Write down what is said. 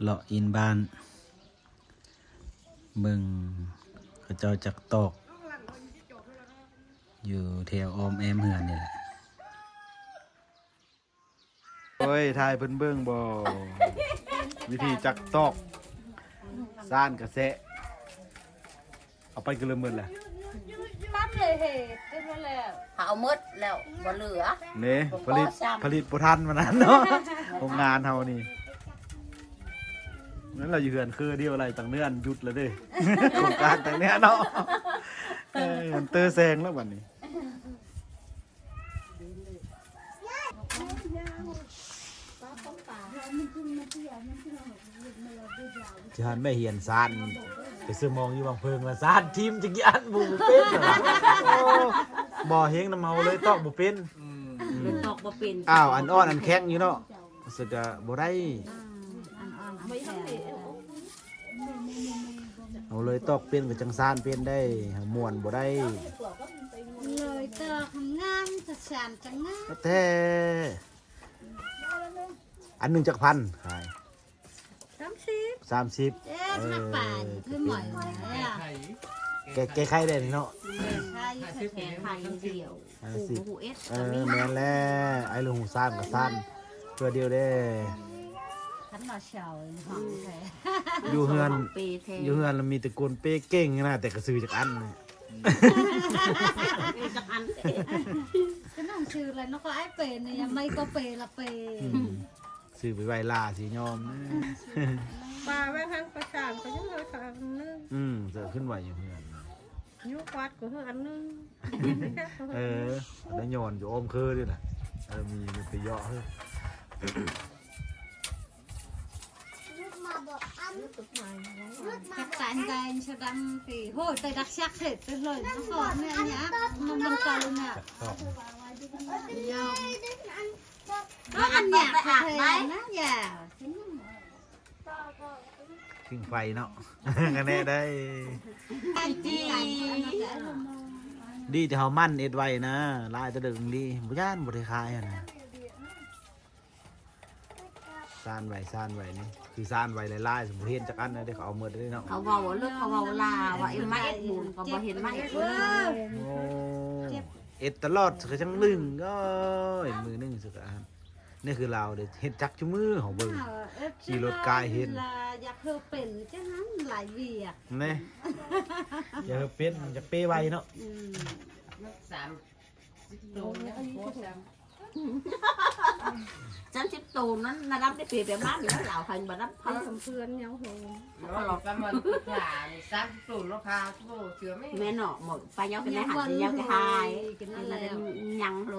เลาะอินบ้านเบิ่งเขาเจ้าจักตอกอยู่แถวออมแอมเหือนนี่แหละโอ้ยทายเพิ่นเบิ่งบ่วิธีจักตอกซ่านกระแสะเอาไปกระเริ่มเบิ่นแหละ ตั้มเลยเหตุเป็นมาแล้ว เอาหมดแล้วบ่เหลือ นี่ผลิตบ่ทันมานั้นเนาะโรงงานเฮานี่นั่นเราอยู่เหือนคือเดียวอะไรต่างเนื่อนหยุดแล้วเด้โครงการต่างเนี้ยเนาะมันเตอแซงแล้วบัดนี้จะหันไม่เหียนซานไปซื้อมองอยู่บางเพิงละซานทีมจะกี่อันบุเป็นบ่เฮงน้ำเมาเลยตอกบุเป็น ตอกบ่เป็น อ้าวอันอ่อนอันแข็งอยู่เนาะสุดจะบ่ได้เอาเลยตอกเป็นกับจังซานเป็นได้ม่วนบ่ได้ เลยเตอทำงานจะสานจังงาน แท้อันหนึ่งจักพันขาย 30 เอ๊ะนักป่านคือหมอยเลยอ่ะ แกไข่ได้เนาะ ใช่ แขนไข่เดียวหูเอส แม่นแล้วไอ้ลูกหูซ่านกับซ่านเพื่อเดียวได้ ขันมาเฉาห้องแท้ อยู่เฮือน ปีแท อยู่เฮือนมีแต่กวนเป้เก่งนะแต่กระซื้อจากอันเนี่ย จักอัน ก็นั่งชื่ออะไรนกก็ไอ้เปย์เนี่ยไม่ก็เปย์ละเปย์ ซื้อไปไหวลาสียอมนะ ปลาไว้พังประสานก็ยังเลยค่ะอันนึง เสือขึ้นไหวอยู่เฮือน ยุกวัดก็คืออันนึง แล้วโยนอยู่อมคือด้วยนะมีไปเยาะเฮ้ย จักสานใจชะดำปีโหยแต่ดักชักเห็ดไปเลยนกอนเนี่ยเนี่ยมันเก่าเนี่ย ชอบ ยอมก็อันอยากไปนะอย่า ทิ้งไฟเนาะ กันแน่ได้ จี ดีแต่เขามั่นเอ็ดไว้นะลายจะดึงดีบุญานบุตรคายอะนะซานไว้นี่คือซานไว้ลายๆสมมติเห็นจากอันนะเดี๋ยวเขาเอาเมื่อได้เนาะ เขาเว้าเลิกเขาเว้าลาว่าไอ้ไม้หมุนก็บ่เห็นไม้เลย โอ้เอ็ดตลอดคือจังลึงก็เห็นมือนึงสุดอันนี่คือเราเดี๋ยวเห็นจักจุมือของเบิ้ง ขี่รถกายเห็น อยากเธอเป็นจังนั้นหลายเวียก นี่อย่าเป็นจะเป้ไวเนาะ ฉันสิบตูนนั้นนะรับได้เปรียบแบบบ้านแล้วเหล่าพันบ่รับ พาสมเพื่อนยังโห nó lọt ra mình thả sáng tủ nó pha vô chứa mấy แม่เนาะหมดไปยาวกันได้หันยาวกันหาย กิน นั่ นั่ น น แห แห ละ ละ ยังโล